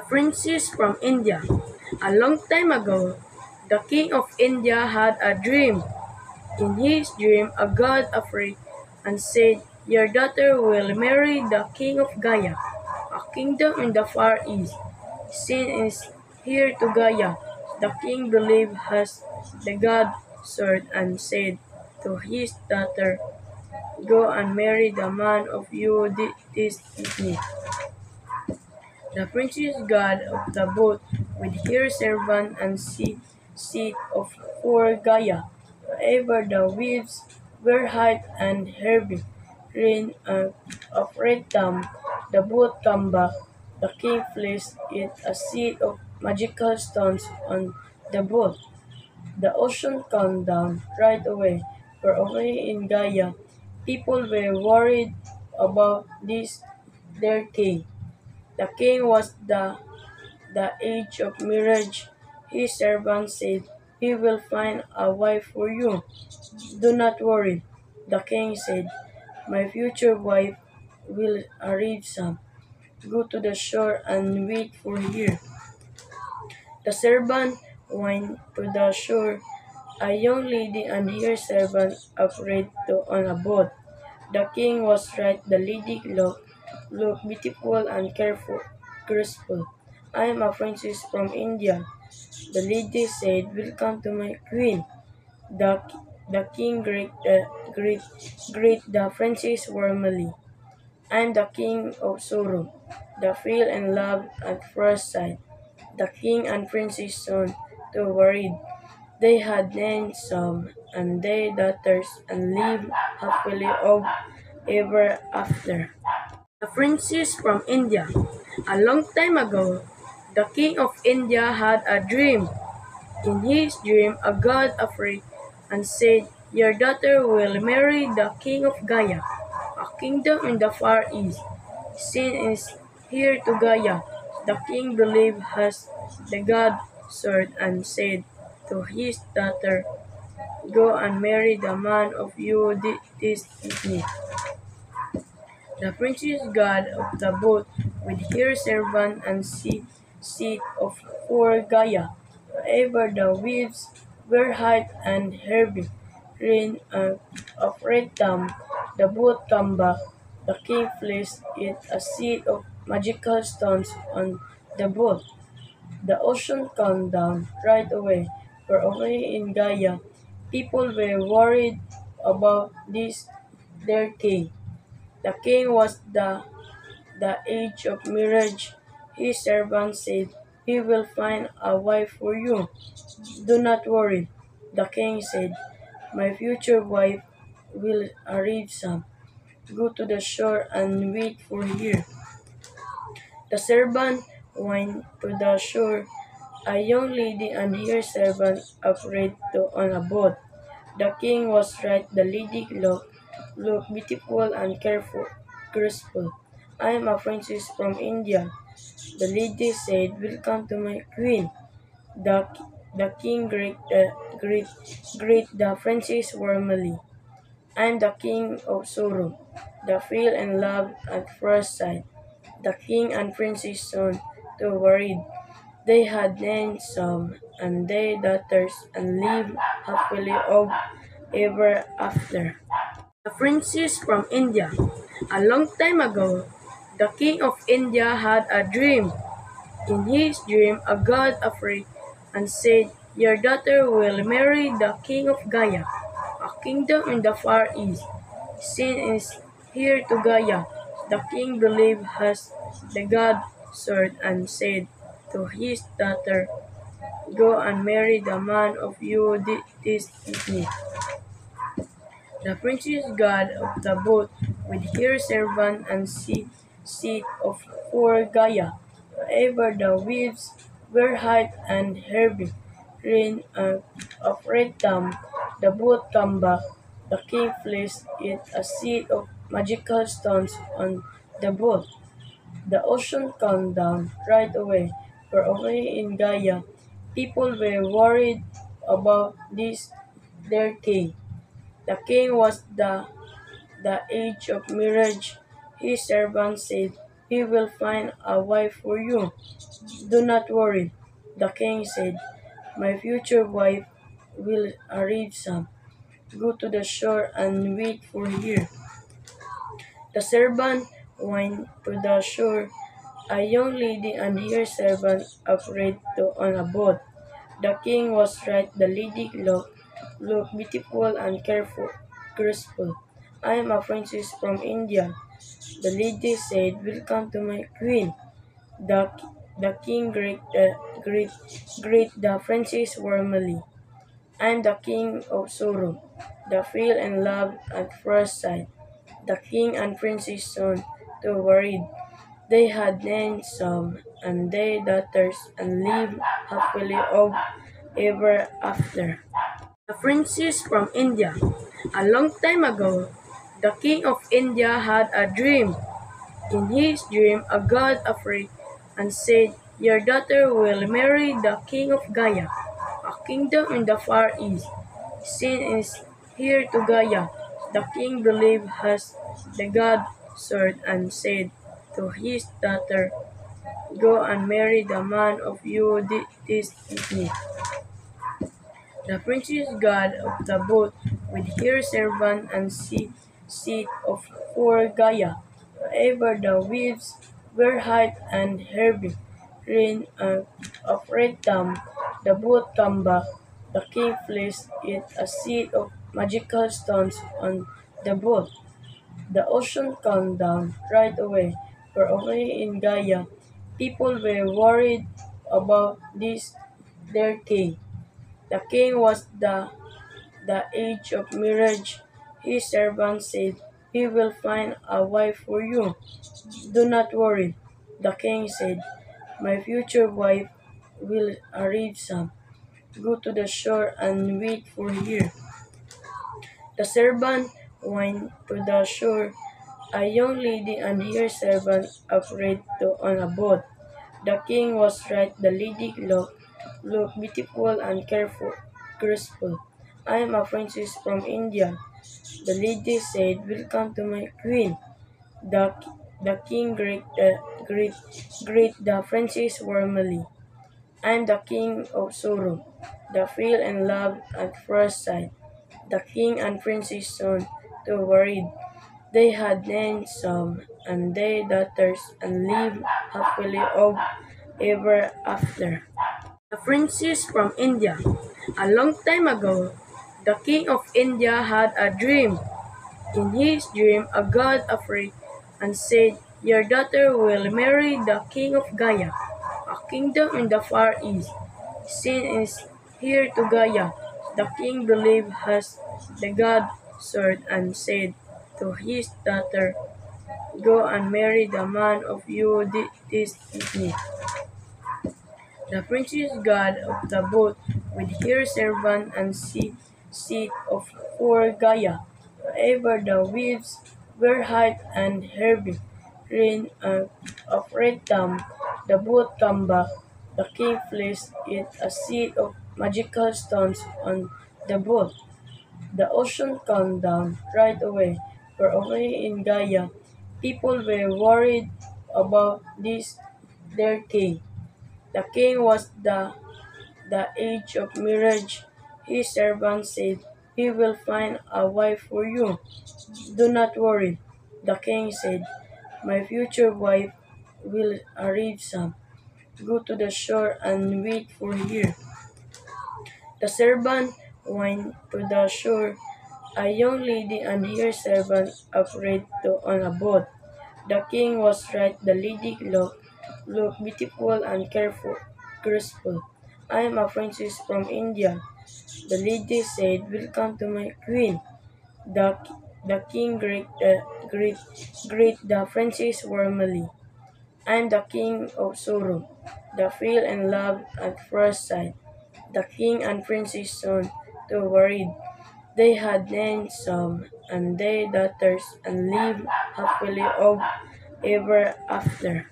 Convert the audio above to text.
Princess from India. A long time ago, the king of India had a dream. In his dream, a god appeared and said, "Your daughter will marry the king of Gaya, a kingdom in the far east. Sin is here to Gaya." The king believed has the god sword and said to his daughter, "Go and marry the man of you this evening." The princess got off the boat with her servant and set off for Gaya. However, the waves were high and heavy. Rain afraid them. The boat came back. The king placed it a seat of magical stones on the boat. The ocean calmed down right away, for away in Gaya, people were worried about this their king. The king was the age of marriage. His servant said, "We will find a wife for you. Do not worry." The king said, "My future wife will arrive soon. Go to the shore and wait for her." The servant went to the shore. A young lady and her servant appeared on a boat. The king was right. The lady looked beautiful and graceful. "I am a princess from India," the lady said. "Welcome to my queen." The, the king greet the princess warmly. "I am the king of sorrow, the fell in love at first sight." The king and princess soon too worried. They had named some and their daughters and lived happily ever after. The princess from India. A long time ago, the king of India had a dream. In his dream, a god appeared and said, "Your daughter will marry the king of Gaya, a kingdom in the far east. Sin is here to Gaya." The king believed has the god sword and said to his daughter, "Go and marry the man of you this evening." The princess got off the boat with her servant and set off for Gaya. However, the waves were high and heavy. Rain afraid them. The boat came back. The king placed it a seat of magical stones on the boat. The ocean calmed down right away, for away in Gaya, people were worried about this their king. The king was the age of marriage. His servant said, "We will find a wife for you. Do not worry." The king said, "My future wife will arrive soon. Go to the shore and wait for her." The servant went to the shore. A young lady and her servant appeared on a boat. The king was right. The lady looked beautiful and graceful. "I am a princess from India," the lady said. "Welcome to my queen." The, the king greet the princess warmly. "I am the king of sorrow, the fell in love at first sight." The king and princess soon too worried. They had named some and their daughters and lived happily ever after. The princess from India. A long time ago, the king of India had a dream. In his dream, a god appeared and said, "Your daughter will marry the king of Gaya, a kingdom in the far east. Sin is here to Gaya." The king believed has the god sword and said to his daughter, "Go and marry the man of you this evening." The princess got off the boat with her servant and set off for Gaya. However, the waves were high and heavy. Rain afraid them. The boat came back. The king placed it a seat of magical stones on the boat. The ocean calmed down right away, for away in Gaya, people were worried about this their king. The king was the age of marriage. His servant said, he will find a wife for you. Do not worry, the king said. My future wife will arrive soon. Go to the shore and wait for her. The servant went to the shore. A young lady and her servant afraid to on a boat. The king was right. The lady looked beautiful and careful, graceful. I am a princess from India. The lady said, "Welcome to my queen." The, the king greet the princess warmly. I am the king of sorrow. The fell in love at first sight. The king and princess soon too worried. They had names some and their daughters and lived happily ever after. The princess from India. A long time ago, the king of India had a dream. In his dream, a god appeared and said, "Your daughter will marry the king of Gaia, a kingdom in the far east. Sin is here to Gaia." The king believed has the god sword and said to his daughter, "Go and marry the man of you this evening." The princess got off the boat with her servant and set off for Gaia. However, the waves were high and heavy. Rain afraid them. The boat came back. The king placed it a seat of magical stones on the boat. The ocean calmed down right away. For away in Gaia, people were worried about this their king. The king was the age of marriage. His servant said, "He will find a wife for you." Do not worry, the king said. My future wife will arrive soon. Go to the shore and wait for her. The servant went to the shore. A young lady and her servant afraid to on a boat. The king was right. The lady looked beautiful and careful, graceful. I am a princess from India. The lady said, "Welcome to my queen." The, the king greet the princess warmly. I am the king of sorrow. The fell in love at first sight. The king and princess soon too worried. They had names some and their daughters and lived happily ever after. The princess from India. A long time ago, the king of India had a dream. In his dream, a god appeared and said, "Your daughter will marry the king of Gaia, a kingdom in the far east. Sin is here to Gaia." The king believed has the god sword and said to his daughter, "Go and marry the man of you this evening." The princess got off the boat with her servant and set off for Gaia. However, the waves were high and heavy. Rain afraid them. The boat came back. The king placed it a seat of magical stones on the boat. The ocean calmed down right away. For away in Gaia, people were worried about this their king. The king was the age of marriage. His servant said, "He will find a wife for you." Do not worry, the king said. My future wife will arrive soon. Go to the shore and wait for her. The servant went to the shore. A young lady and her servant afraid to on a boat. The king was right. The lady looked beautiful and careful, graceful. I am a princess from India. The lady said, "Welcome to my queen." The, the king greet the princess warmly. I am the king of sorrow. The fell in love at first sight. The king and princess soon too worried. They had named some and their daughters and lived happily ever after.